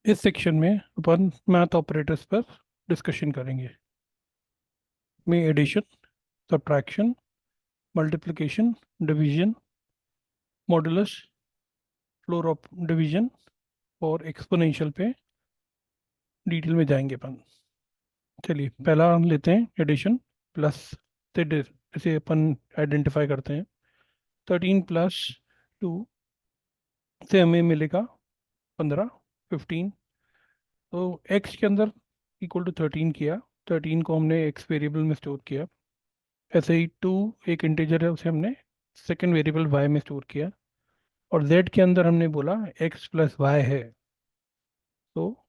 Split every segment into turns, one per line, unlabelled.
इस सेक्शन में अपन मैथ ऑपरेटर्स पर डिस्कशन करेंगे। में addition, subtraction, multiplication, division, modulus, floor of division और एक्सपोनेंशियल पे डिटेल में जाएंगे अपन। चलिए पहला हम लेते हैं एडिशन। प्लस से इसे अपन आइडेंटिफाई करते हैं। 13 + 2 से हमें मिलेगा 15, 15। तो x के अंदर इक्वल टू 13 किया। 13 को हमने x वेरिएबल में स्टोर किया। ऐसे ही 2 एक इंटीजर है, उसे हमने सेकेंड वेरिएबल y में स्टोर किया। और z के अंदर हमने बोला x + y है। तो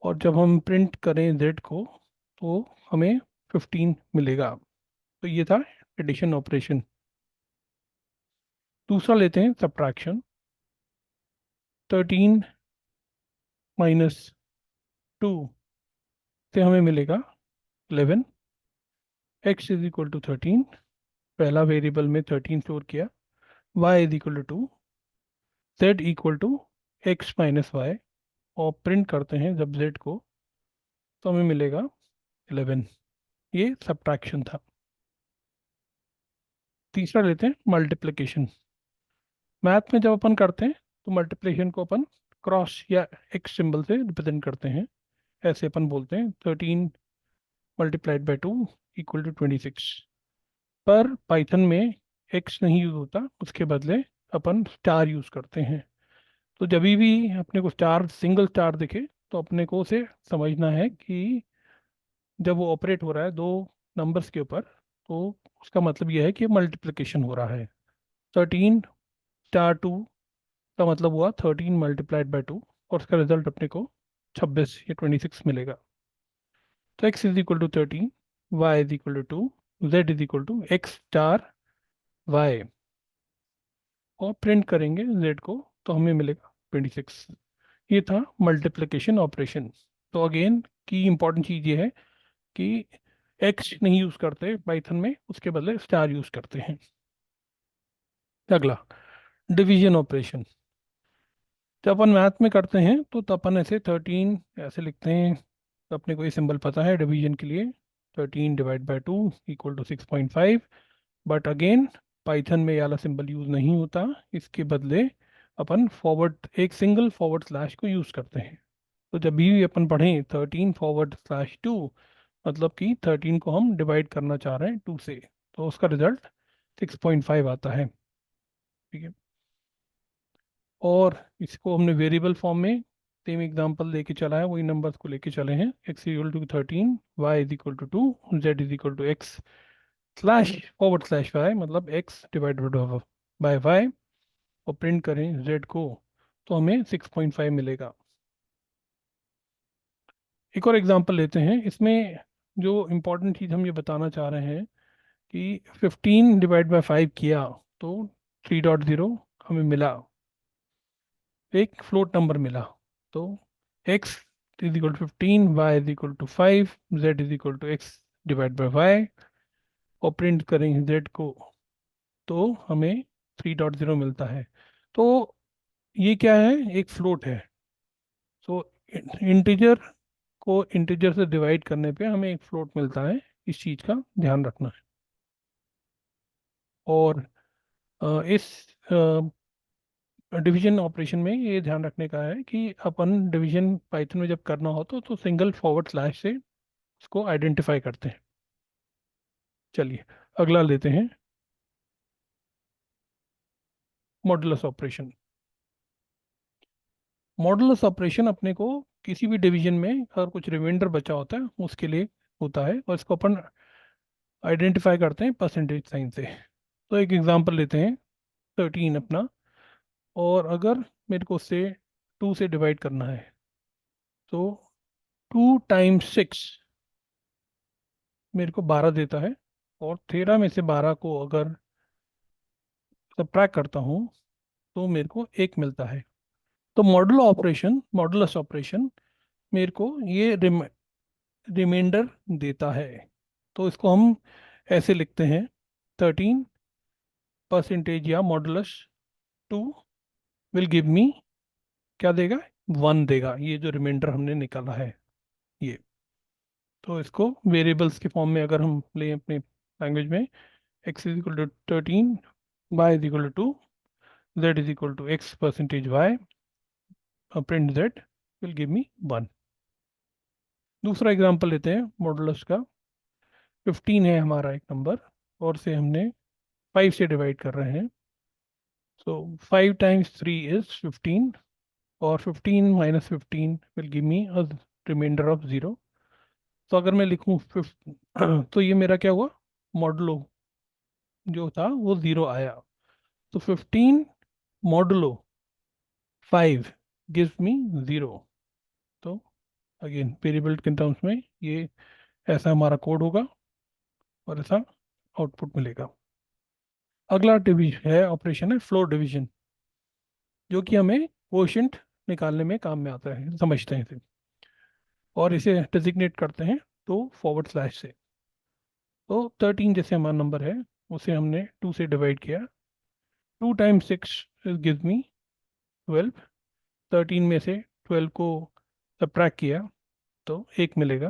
और जब हम प्रिंट करें z को तो हमें 15 मिलेगा। तो ये था एडिशन ऑपरेशन। दूसरा लेते हैं सब्ट्रैक्शन। 13 - 2 से हमें मिलेगा 11। x = 13, पहला वेरिएबल में 13 स्टोर किया। y = 2, z = x - y और प्रिंट करते हैं जब z को तो हमें मिलेगा 11। ये सब्ट्रैक्शन था। तीसरा लेते हैं मल्टीप्लिकेशन। मैथ में जब अपन करते हैं तो मल्टीप्लिकेशन को अपन क्रॉस या एक्स सिंबल से रिप्रेजेंट करते हैं। ऐसे अपन बोलते हैं 13 × 2 = 26। पर पाइथन में एक्स नहीं यूज होता, उसके बदले अपन स्टार यूज करते हैं। तो जब भी अपने को स्टार, सिंगल स्टार दिखे तो अपने को उसे समझना है कि जब वो ऑपरेट हो रहा है दो नंबर्स के ऊपर, तो उसका मतलब यह है कि मल्टीप्लिकेशन हो रहा है। 13 * 2 का मतलब हुआ 13 × 2 और उसका रिजल्ट अपने को 26 या 26 मिलेगा। तो x = 13, y = 2, z = x*y और प्रिंट करेंगे z को तो हमें मिलेगा 26। ये था मल्टीप्लिकेशन ऑपरेशन। तो अगेन की इंपॉर्टेंट चीज़ ये है कि एक्स नहीं यूज करते पाइथन में, उसके बदले स्टार यूज करते हैं। अगला डिवीजन ऑपरेशन। जब अपन मैथ में करते हैं तो अपन ऐसे 13 ऐसे लिखते हैं। तो अपने को ये सिंबल पता है डिवीजन के लिए, 13 / 2 = 6.5। बट अगेन पाइथन में ये वाला सिंबल यूज नहीं होता, इसके बदले अपन फॉरवर्ड, एक सिंगल फॉरवर्ड स्लैश को यूज करते हैं। तो जब भी अपन पढ़ें 13 / 2 मतलब कि 13 को हम डिवाइड करना चाह रहे हैं 2 से, तो उसका रिजल्ट 6.5 आता है। ठीक है। और इसको हमने वेरिएबल फॉर्म में सेम एग्जांपल लेके चला है, वही नंबर्स को लेके चले हैं। x = 13, y = 2, z = x/y मतलब x/y और प्रिंट करें z को तो हमें 6.5 मिलेगा। एक और एग्जांपल लेते हैं। इसमें जो इम्पोर्टेंट चीज़ हम ये बताना चाह रहे हैं कि 15 / 5 किया तो 3.0 हमें मिला, एक फ्लोट नंबर मिला। तो x = 15, y = 5, z = x/y और प्रिंट करेंगे z को तो हमें 3.0 मिलता है। तो ये क्या है, एक फ्लोट है। सो इंटीजर को इंटीजर से डिवाइड करने पे हमें एक फ्लोट मिलता है, इस चीज़ का ध्यान रखना है। और इस डिवीजन ऑपरेशन में ये ध्यान रखने का है कि अपन डिवीजन पाइथन में जब करना हो तो सिंगल फॉरवर्ड स्लैश से उसको आइडेंटिफाई करते हैं। चलिए अगला लेते हैं मॉडुलस ऑपरेशन। मॉडुलस ऑपरेशन अपने को किसी भी डिवीजन में अगर कुछ रिमाइंडर बचा होता है उसके लिए होता है, और इसको अपन आइडेंटिफाई करते हैं परसेंटेज साइन से। तो एक एग्जांपल लेते हैं 13 अपना, और अगर मेरे को उससे 2 से डिवाइड करना है तो 2 × 6 मेरे को 12 देता है। और 13 में से 12 को अगर सब्ट्रैक्ट करता हूँ तो मेरे को 1 मिलता है। तो मॉडुलस ऑपरेशन मेरे को ये रिमाइंडर देता है। तो इसको हम ऐसे लिखते हैं 13% या मॉडुलस 2 विल गिव मी क्या देगा, 1 देगा, ये जो रिमाइंडर हमने निकाला है ये। तो इसको वेरिएबल्स के फॉर्म में अगर हम लें अपने लैंग्वेज में, x is equal to 13, y is equal to 2, z is equal to x percentage y, print z will give me 1। दूसरा एग्जांपल लेते हैं मॉडुलस का। 15 है हमारा एक नंबर, और से हमने 5 से डिवाइड कर रहे हैं। सो 5 टाइम्स 3 इज 15, और 15 minus 15 will give me a reminder of 0। तो अगर मैं लिखूं तो ये मेरा क्या हुआ, मॉडुलो जो था वो 0 आया। तो 15 मॉडुलो 5 गिव्स मी 0। तो अगेन वेरिएबल के टर्म्स में ये ऐसा हमारा कोड होगा और ऐसा आउटपुट मिलेगा। अगला डिवीजन है, ऑपरेशन है फ्लोर डिवीजन, जो कि हमें क्वोशिएंट निकालने में काम में आता है, समझते हैं इसे। और इसे डेजिग्नेट करते हैं तो फॉरवर्ड स्लैश से। तो 13 जैसे हमारा नंबर है, उसे हमने 2 से डिवाइड किया। 2 टाइम्स 6 गिव्स मी 12। 13 में से 12 को सब्ट्रैक्ट किया तो 1 मिलेगा।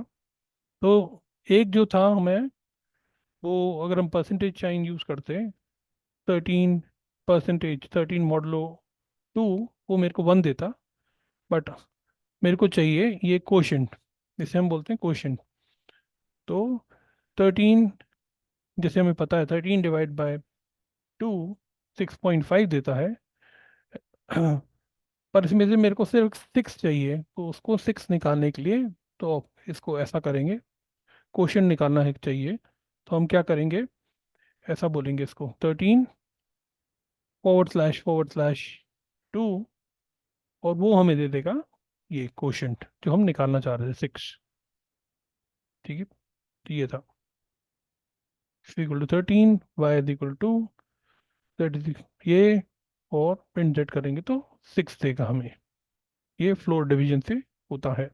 तो एक जो था हमें, वो अगर हम परसेंटेज साइन यूज़ करते हैं, 13 परसेंटेज 13 मॉडलो 2, वो मेरे को 1 देता। बट मेरे को चाहिए ये कोशेंट, जिसे हम बोलते हैं कोशेंट। तो 13, जैसे हमें पता है 13 डिवाइड बाय 2 6.5 देता है। पर इसमें से मेरे को सिर्फ 6 चाहिए, तो उसको 6 निकालने के लिए तो इसको ऐसा करेंगे, क्वोशिएंट निकालना है चाहिए। तो हम क्या करेंगे, ऐसा बोलेंगे इसको 13 फॉरवर्ड स्लैश 2, और वो हमें दे देगा ये क्वोशिएंट जो हम निकालना चाह रहे थे, 6। ठीक है, तो ये था x equal to 13, y is equal to z is ये, और प्रिंट z करेंगे तो 6 देगा हमें। ये फ्लोर डिवीजन से होता है।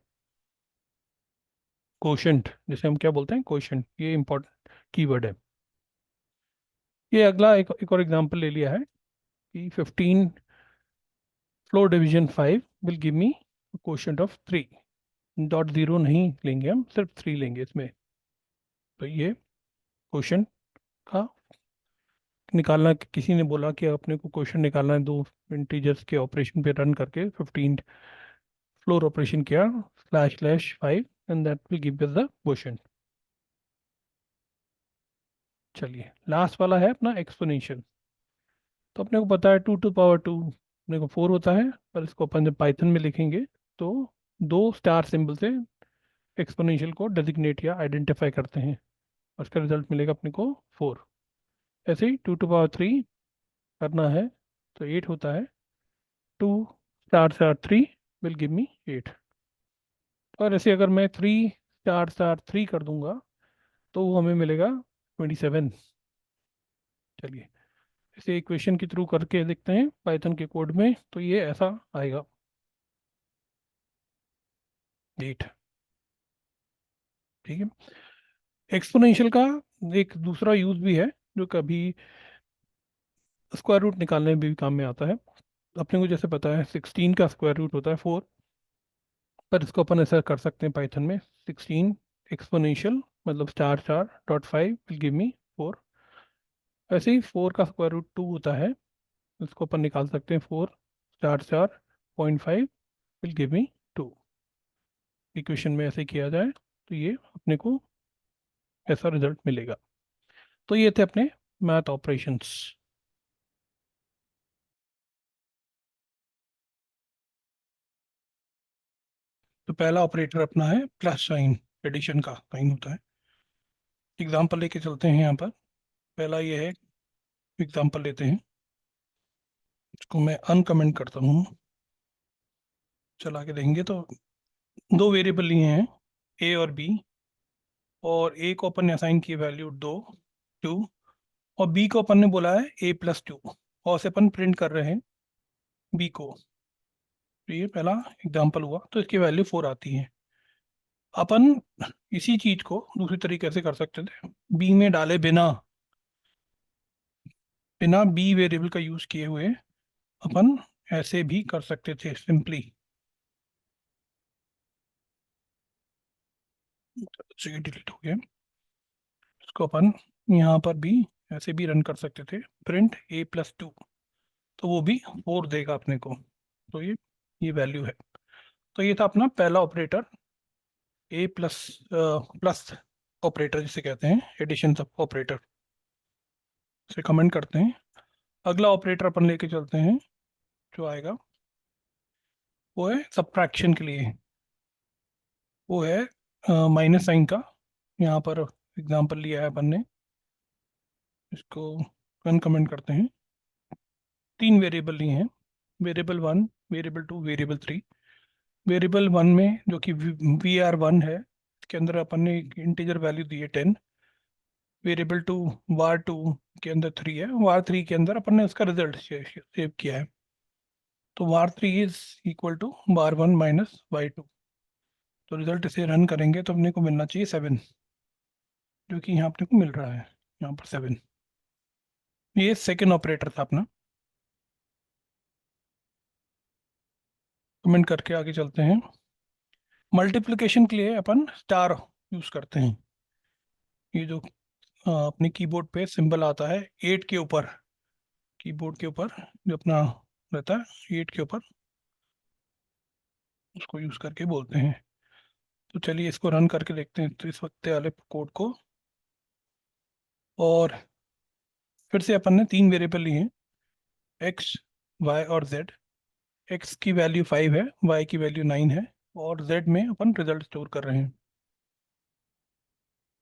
क्वोशिएंट, जैसे हम क्या बोलते हैं क्वोशिएंट, ये इंपॉर्टेंट कीवर्ड है। ये अगला एक और एग्जांपल ले लिया है कि 15 floor division 5 will give me quotient of 3। Dot zero नहीं लेंगे, हम सिर्फ 3 लेंगे इसमें। तो ये क्वोशिएंट का निकालना, किसी ने बोला कि अपने को क्वेश्चन निकालना है, दो इंटीजर्स के ऑपरेशन पे रन करके 15 फ्लोर ऑपरेशन किया, slash slash 5, and that will give us the quotient. चलिए लास्ट वाला है अपना एक्सपोनेंशियल। तो अपने को पता है 2 to the power 2 अपने को 4 होता है, पर इसको अपन जब पाइथन में लिखेंगे तो दो स्टार सिंबल से एक्सपोनेंशियल को डेजिग्नेट या आइडेंटिफाई करते हैं, और उसका रिजल्ट मिलेगा अपने को 4। ऐसे ही 2 to the power 3 करना है तो 8 होता है। 2 * 3 विल गिव मी 8। और ऐसे अगर मैं 3 * 3 कर दूंगा तो वो हमें मिलेगा 27। चलिए इसे इक्वेशन के थ्रू करके देखते हैं पाइथन के कोड में, तो ये ऐसा आएगा 8। ठीक है, एक्सपोनेंशियल का एक दूसरा यूज भी है, जो कभी स्क्वायर रूट निकालने में भी काम में आता है। अपने को जैसे पता है 16 का स्क्वायर रूट होता है 4, पर इसको अपन ऐसा कर सकते हैं पाइथन में, 16 एक्सपोनेंशियल मतलब **5 विल गिव मी 4। ऐसे ही 4 का स्क्वायर रूट 2 होता है, इसको अपन निकाल सकते हैं, 4 * 4.5 विल गिव मी 2। इक्वेशन में ऐसे किया जाए तो ये अपने को ऐसा रिजल्ट मिलेगा। तो ये थे अपने मैथ ऑपरेशंस। तो पहला ऑपरेटर अपना है प्लस साइन, एडिशन का साइन होता है। एग्जाम्पल लेके चलते हैं यहाँ पर। पहला ये है, एग्जाम्पल लेते हैं, इसको मैं अनकमेंट करता हूँ, चला के देखेंगे तो दो वेरिएबल लिए हैं ए और बी, और ए को अपन ने असाइन की वैल्यू 2, और बी को अपन ने बोला है a+2, और से अपन प्रिंट कर रहे हैं बी को। तो ये पहला एग्जाम्पल हुआ, तो इसकी वैल्यू 4 आती है। अपन इसी चीज को दूसरी तरीके से कर सकते थे, बी में डाले बिना बिना बी वेरिएबल का यूज किए हुए अपन ऐसे भी कर सकते थे सिंपली। तो ये डिलीट हो गया। इसको अपन यहाँ पर भी ऐसे भी रन कर सकते थे, प्रिंट a+2, तो वो भी 4 देगा अपने को। तो ये वैल्यू है। तो ये था अपना पहला ऑपरेटर, ए प्लस प्लस ऑपरेटर जिसे कहते हैं, एडिशन ऑपरेटर। इसे कमेंट करते हैं। अगला ऑपरेटर अपन लेके चलते हैं, जो आएगा वो है सब्ट्रैक्शन के लिए। वो है माइनस साइन का। यहाँ पर एग्जांपल लिया है अपन ने, इसको रन कमेंट करते हैं। 3 वेरिएबल लिए हैं, वेरिएबल 1, वेरिएबल 2, वेरिएबल 3। वेरिएबल 1 में जो कि VR1 है, इसके अंदर अपन ने इंटीजर वैल्यू दी है 10। वेरिएबल 2 var2 के अंदर 3 है, var3 के अंदर अपन ने उसका रिजल्ट सेव किया है। तो var3 is equal to var1 minus y2। तो रिजल्ट इसे रन करेंगे तो अपने को मिलना चाहिए 7, जो कि यहाँ अपने को मिल रहा है, यहाँ पर 7। ये सेकेंड ऑपरेटर था अपना। कमेंट करके आगे चलते हैं। मल्टीप्लिकेशन के लिए अपन स्टार यूज करते हैं। ये जो अपने कीबोर्ड पे सिंबल आता है 8 के ऊपर, कीबोर्ड के ऊपर जो अपना रहता है 8 के ऊपर, उसको यूज करके बोलते हैं। तो चलिए इसको रन करके देखते हैं, तो इस वक्त वाले कोड को। और फिर से अपन ने 3 वेरिएबल लिए हैं, एक्स, वाई और जेड। एक्स की वैल्यू 5 है, वाई की वैल्यू 9 है, और जेड में अपन रिजल्ट स्टोर कर रहे हैं।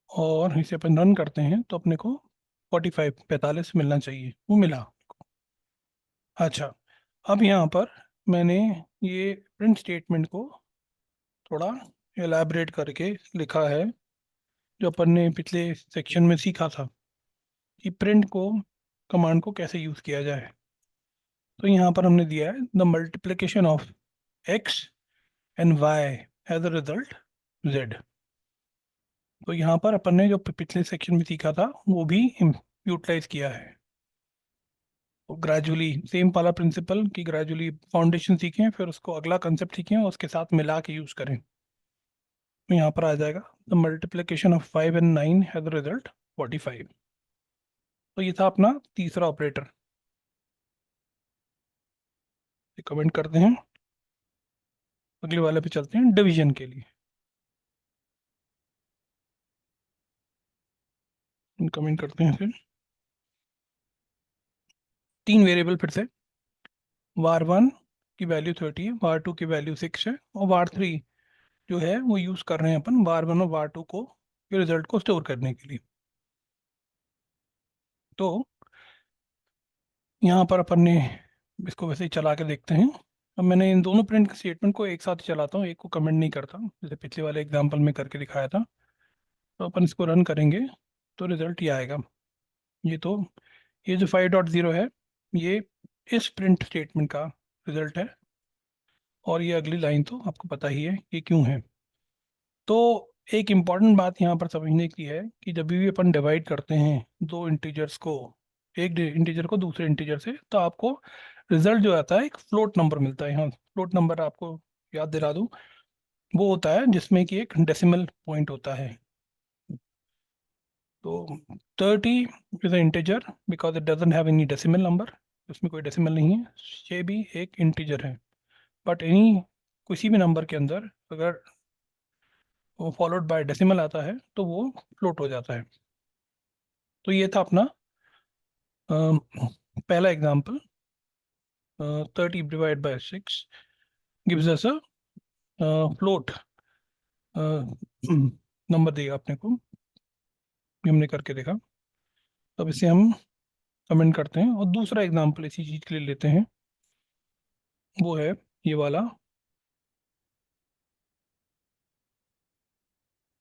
और इसे अपन रन करते हैं तो अपने को 45 मिलना चाहिए, वो मिला। अच्छा, अब यहाँ पर मैंने ये प्रिंट स्टेटमेंट को थोड़ा एलैबोरेट करके लिखा है, जो अपन ने पिछले सेक्शन में सीखा था कि प्रिंट को कमांड को कैसे यूज किया जाए। तो यहाँ पर हमने दिया है the multiplication of x and y as a result z. तो यहाँ पर अपन ने जो पिछले सेक्शन में सीखा था वो भी यूटिलाइज किया है। तो ग्रेजुअली सेम वाला प्रिंसिपल कि ग्रेजुअली फाउंडेशन सीखें, फिर उसको अगला कंसेप्ट सीखें और उसके साथ मिला के यूज करें। तो यहाँ पर आ जाएगा the multiplication of 5 and 9 has the result 45। तो ये था अपना तीसरा ऑपरेटर। कमेंट करते हैं, अगले वाले पे चलते हैं डिवीजन के लिए। कमेंट करते हैं फिर। 3 वेरिएबल फिर से, var1 की वैल्यू 30 है, var2 की वैल्यू 6 है, और var3 जो है वो यूज कर रहे हैं अपन var1 और var2 को के रिजल्ट को स्टोर करने के लिए। तो यहाँ पर अपन ने इसको वैसे ही चला के देखते हैं। अब मैंने इन दोनों प्रिंट स्टेटमेंट को एक साथ ही चलाता हूँ, एक को कमेंट नहीं करता, जैसे पिछले वाले एग्जांपल में करके दिखाया था। तो अपन इसको रन करेंगे तो रिजल्ट ये आएगा। ये तो ये जो 5.0 है, ये इस प्रिंट स्टेटमेंट का रिजल्ट है। और ये अगली लाइन तो आपको पता ही है ये क्यों है। तो एक इम्पॉर्टेंट बात यहाँ पर समझने की है कि जब भी अपन डिवाइड करते हैं दो इंटीजर्स को, एक इंटीजर को दूसरे इंटीजर से, तो आपको रिजल्ट जो आता है एक फ्लोट नंबर मिलता है। यहाँ फ्लोट नंबर आपको याद दिला दूँ, वो होता है जिसमें कि एक डेसिमल पॉइंट होता है। तो 30 is a integer because it doesn't have any decimal number, उसमें कोई डेसिमल नहीं है। ये भी एक इंटीजर है, बट एनी किसी भी नंबर के अंदर अगर वो फॉलोड बाय डेसिमल आता है तो वो फ्लोट हो जाता है। तो ये था अपना पहला example. 30 divide by 6 gives us a float number देगा अपने को। ये हमने करके देखा। अब इसे हम कमेंट करते हैं और दूसरा एग्जांपल इसी चीज के लिए लेते हैं, वो है ये वाला।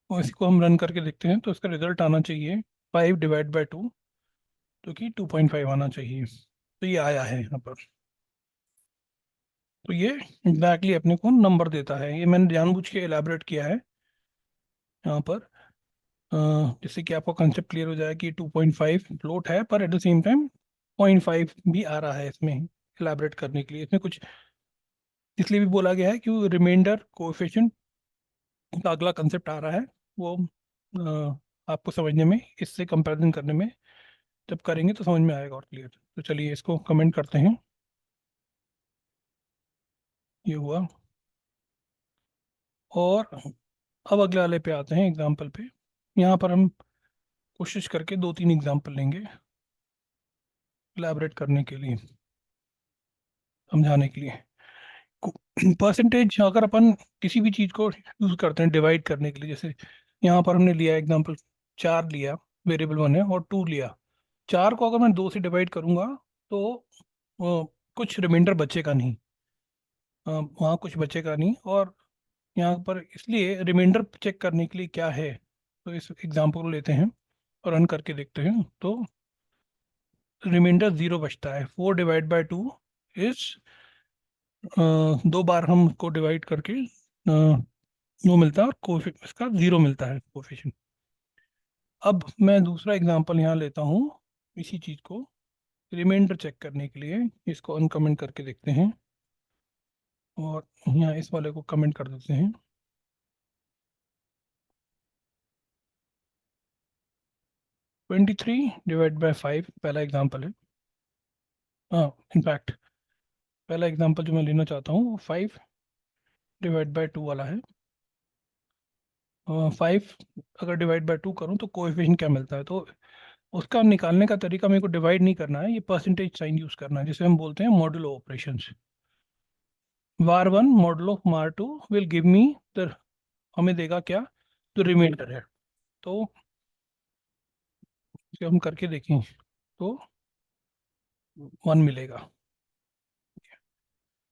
और इसको हम रन करके देखते हैं तो इसका रिजल्ट आना चाहिए 5 डिवाइड बाय 2, जो कि 2.5 आना चाहिए। तो ये आया है यहाँ पर। तो ये एग्जैक्टली अपने को नंबर देता है। ये मैंने जानबूझ के एलैबोरेट किया है यहाँ पर, जिससे कि आपको कंसेप्ट क्लियर हो जाए कि 2.5 फ्लोट है, पर एट द सेम टाइम 0.5 भी आ रहा है इसमें एलैबोरेट करने के लिए। इसमें कुछ इसलिए भी बोला गया है कि रिमाइंडर कोएफिशिएंट का अगला कंसेप्ट आ रहा है, वो आपको समझने में, इससे कंपैरिजन करने में, जब करेंगे तो समझ में आएगा और क्लियर। तो चलिए इसको कमेंट करते हैं। ये हुआ। और अब अगले वाले पे आते हैं, एग्जाम्पल पे। यहाँ पर हम कोशिश करके 2-3 एग्जाम्पल लेंगे इलेबरेट करने के लिए, समझाने के लिए। परसेंटेज अगर अपन किसी भी चीज़ को यूज़ करते हैं डिवाइड करने के लिए, जैसे यहाँ पर हमने लिया एग्जाम्पल, 4 लिया, वेरिएबल 1 है, और 2 लिया। 4 को अगर मैं 2 से डिवाइड करूंगा तो कुछ रिमाइंडर बचेगा नहीं, वहाँ कुछ बचेगा नहीं। और यहाँ पर इसलिए रिमाइंडर चेक करने के लिए क्या है, तो इस एग्जाम्पल को लेते हैं और रन करके देखते हैं। तो रिमाइंडर 0 बचता है। 4 डिवाइड बाई 2 इज, 2 बार हम उसको डिवाइड करके वो मिलता है, और कोफिशिएंट इसका 0 मिलता है, कोफिशिएंट। अब मैं दूसरा एग्जांपल यहाँ लेता हूँ, इसी चीज़ को रिमाइंडर चेक करने के लिए। इसको अनकमेंट करके देखते हैं, और यहाँ इस वाले को कमेंट कर देते हैं। 23 डिवाइड बाई 5 पहला एग्जांपल है। हाँ, इनफैक्ट पहला एग्जांपल जो मैं लेना चाहता हूँ वो 5 डिवाइड बाई 2 वाला है। 5 अगर डिवाइड बाई 2 करूँ तो कोएफिशिएंट क्या मिलता है, तो उसका निकालने का तरीका मेरे को डिवाइड नहीं करना है, ये परसेंटेज साइन यूज करना है, जिसे हम बोलते हैं modulo operations. var 1 modulo var 2 will give me the, हमें देगा क्या, जो रिमाइंडर है। तो इसे हम करके देखें तो 1 मिलेगा।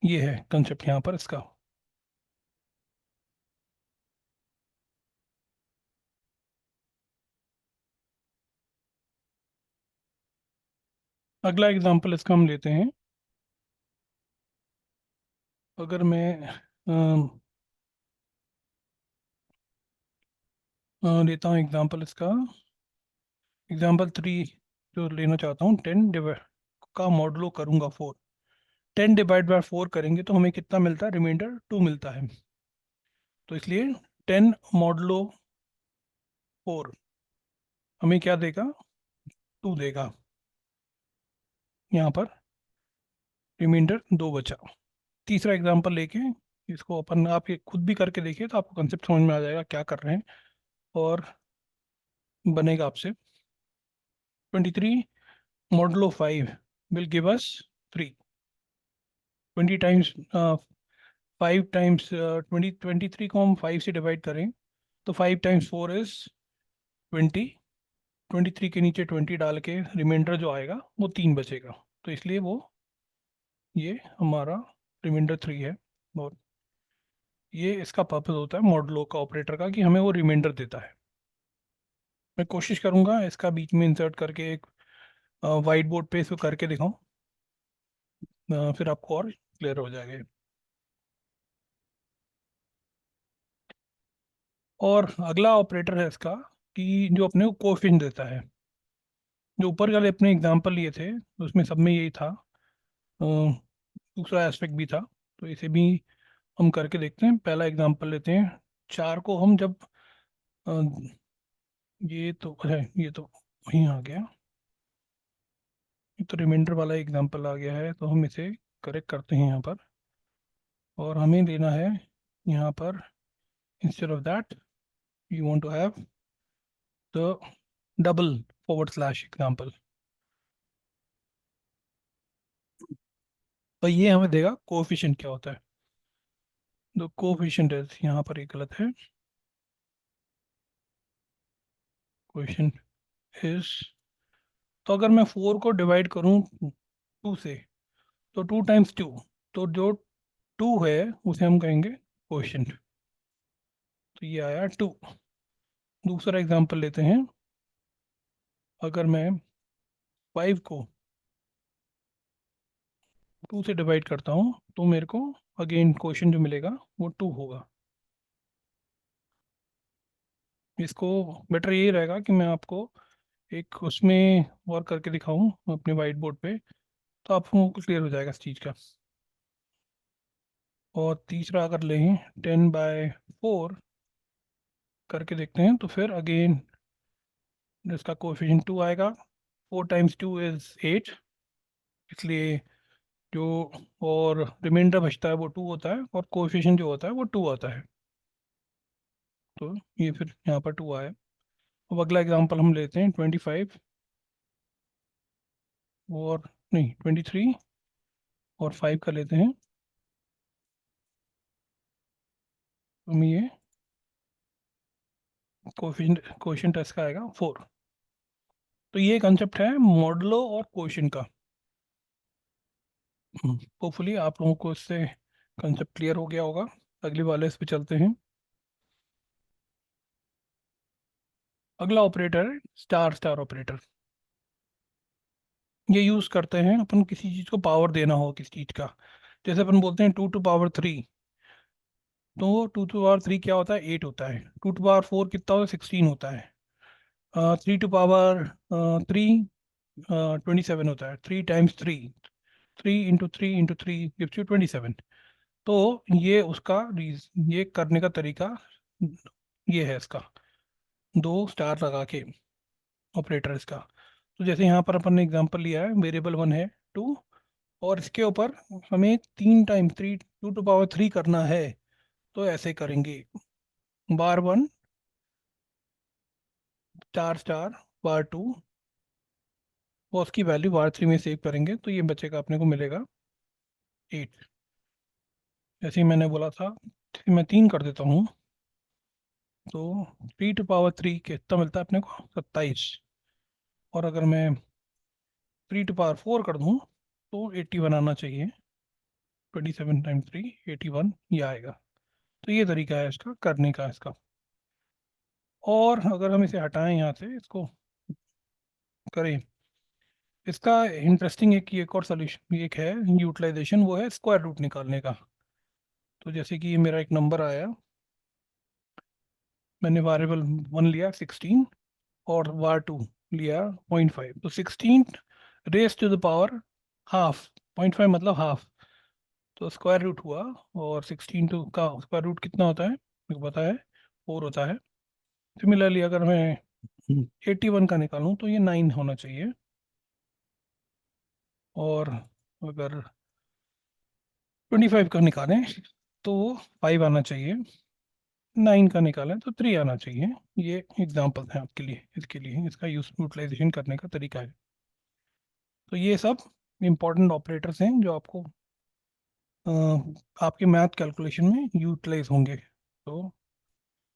ये है कंसेप्ट यहाँ पर इसका। अगला एग्जांपल इसका हम लेते हैं। अगर मैं लेता हूँ एग्जांपल इसका, एग्जांपल 3 जो लेना चाहता हूँ, 10 डिवाइड का मॉडुलो करूँगा 4। 10 डिवाइड बाय 4 करेंगे तो हमें कितना मिलता है, रिमाइंडर 2 मिलता है। तो इसलिए 10 मॉडुलो 4 हमें क्या देगा, 2 देगा। यहाँ पर रिमाइंडर 2 बचा। तीसरा एग्जांपल लेके इसको अपन, आप ये खुद भी करके देखिए तो आपको कंसेप्ट समझ में आ जाएगा क्या कर रहे हैं, और बनेगा आपसे। 23 modulo 5 will give us 3। 20 times 5 times 23 को हम 5 से डिवाइड करें तो 5 टाइम्स 4 इज 20। 23 के नीचे 20 डाल के रिमाइंडर जो आएगा वो 3 बचेगा। तो इसलिए वो, ये हमारा रिमाइंडर 3 है। और ये इसका पर्पस होता है मॉडुलो का, ऑपरेटर का, कि हमें वो रिमाइंडर देता है। मैं कोशिश करूंगा इसका बीच में इंसर्ट करके एक वाइट बोर्ड पे इसको करके दिखाऊं, फिर आपको और क्लियर हो जाएगा। और अगला ऑपरेटर है इसका, कि जो अपने को कोएफिशिएंट देता है। जो ऊपर वाले अपने एग्जांपल लिए थे उसमें सब में यही था, दूसरा एस्पेक्ट भी था। तो इसे भी हम करके देखते हैं। पहला एग्जांपल लेते हैं। 4 को हम जब अ, ये तो है, ये तो वहीं आ गया, ये तो रिमाइंडर वाला एग्जांपल आ गया है, तो हम इसे करेक्ट करते हैं यहाँ पर। और हमें देना है यहाँ पर, instead of that you want to have the double forward slash example. तो ये हमें देगा कोएफिशिएंट क्या होता है। द कोएफिशिएंट इज, यहाँ पर एक गलत है, कोएफिशिएंट इज, तो अगर मैं 4 को डिवाइड करूँ 2 से, तो 2 टाइम्स 2, तो जो 2 है उसे हम कहेंगे कोएफिशिएंट। तो ये आया 2। दूसरा एग्जांपल लेते हैं। अगर मैं 5 को 2 से डिवाइड करता हूँ तो मेरे को अगेन क्वेश्चन जो मिलेगा वो 2 होगा। इसको बेटर यही रहेगा कि मैं आपको एक उसमें और करके दिखाऊं अपने वाइट बोर्ड पे, तो आपको क्लियर हो जाएगा इस चीज़ का। और तीसरा अगर लें 10 बाय 4, करके देखते हैं। तो फिर अगेन इसका कोएफिशिएंट 2 आएगा। 4 × 2 = 8, इसलिए जो और रिमाइंडर बचता है वो 2 होता है, और कोएफिशिएंट जो होता है वो 2 आता है। तो ये फिर यहाँ पर 2 आया। अब अगला एग्जांपल हम लेते हैं 25 और नहीं 23 और 5 का लेते हैं। हम ये कोएफिशिएंट इसका आएगा 4। तो ये कंसेप्ट है मॉडलो और कोएफिशिएंट का। होपफुली आप लोगों को इससे कंसेप्ट क्लियर हो गया होगा। अगले वाले इस पे चलते हैं। अगला ऑपरेटर है स्टार स्टार ऑपरेटर। ये यूज करते हैं अपन किसी चीज को पावर देना हो किसी चीज का। जैसे अपन बोलते हैं 2⁻3, तो 2⁻3 क्या होता है? 8 होता है। 2⁻4 कितना होता है? 16 होता है। 3⁻3 27 होता है। 3 × 3, 3 × 3 × 3 gives you 27। तो ये उसका ये करने का तरीका ये है इसका, दो स्टार लगा के ऑपरेटर इसका। तो जैसे यहाँ पर अपन ने एग्जांपल लिया है, वेरिएबल 1 है 2, और इसके ऊपर हमें 3 टाइम 2⁻3 करना है। तो ऐसे करेंगे, बार 1 स्टार स्टार बार 2, और उसकी वैल्यू बार 3 में सेव करेंगे, तो ये बचेगा अपने को मिलेगा 8। जैसे ही मैंने बोला था, मैं 3 कर देता हूँ, तो 3⁻3 कितना मिलता है अपने को? 27। और अगर मैं 3⁻4 कर दूँ तो 81 आना चाहिए। 27 × 3 81 ये आएगा। तो ये तरीका है इसका करने का इसका। और अगर हम इसे हटाएं यहाँ से, इसको करें, इसका इंटरेस्टिंग एक और सोल्यूशन एक है यूटिलाइजेशन, वो है स्क्वायर रूट निकालने का। तो जैसे कि ये मेरा एक नंबर आया, मैंने वेरिएबल 1 लिया 16 और var 2 लिया 0.5। तो 16 raise to the power half, 0.5 मतलब हाफ, तो स्क्वायर रूट हुआ। और 16 टू का स्क्वायर रूट कितना होता है मेरे को पता है, 4 होता है। सिमिलरली अगर मैं 81 का निकालूं तो ये 9 होना चाहिए। और अगर 25 का निकालें तो 5 आना चाहिए। 9 का निकालें तो 3 आना चाहिए। ये एग्जांपल है आपके लिए, इसके लिए इसका यूटिलाइजेशन करने का तरीका है। तो ये सब इंपॉर्टेंट ऑपरेटर्स हैं जो आपको अ, आपके मैथ कैलकुलेशन में यूटिलाइज होंगे। तो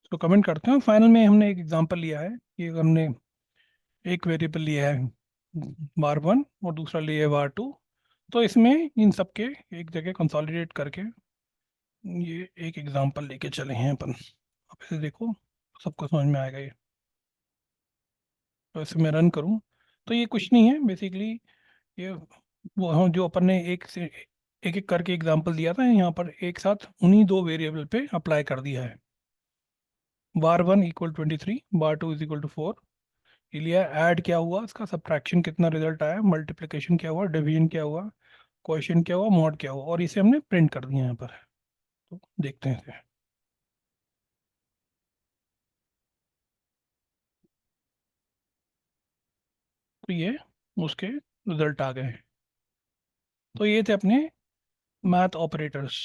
इसको कमेंट करते हैं। फाइनल में हमने एक एग्जांपल लिया है कि हमने एक वेरिएबल लिया है var 1 और दूसरा लिया है var 2। तो इसमें इन सब के एक जगह कंसोलिडेट करके ये एक एग्जांपल लेके चले हैं अपन। अब इसे देखो, सबको समझ में आएगा ये। तो इसे मैं रन करूं तो ये कुछ नहीं है बेसिकली, ये वो हम जो अपन ने एक एक करके एग्जांपल दिया था, यहाँ पर एक साथ उन्हीं दो वेरिएबल पे अप्लाई कर दिया है। var 1 = 23, var 2 = 4। ये लिया, ऐड क्या हुआ, इसका सब्ट्रैक्शन कितना रिजल्ट आया, मल्टीप्लिकेशन क्या हुआ, डिवीजन क्या हुआ, क्वेश्चन क्या हुआ, मॉड क्या हुआ, और इसे हमने प्रिंट कर दिया यहाँ पर। तो देखते हैं इसे। तो ये उसके रिजल्ट आ गए। तो ये थे अपने मैथ ऑपरेटर्स।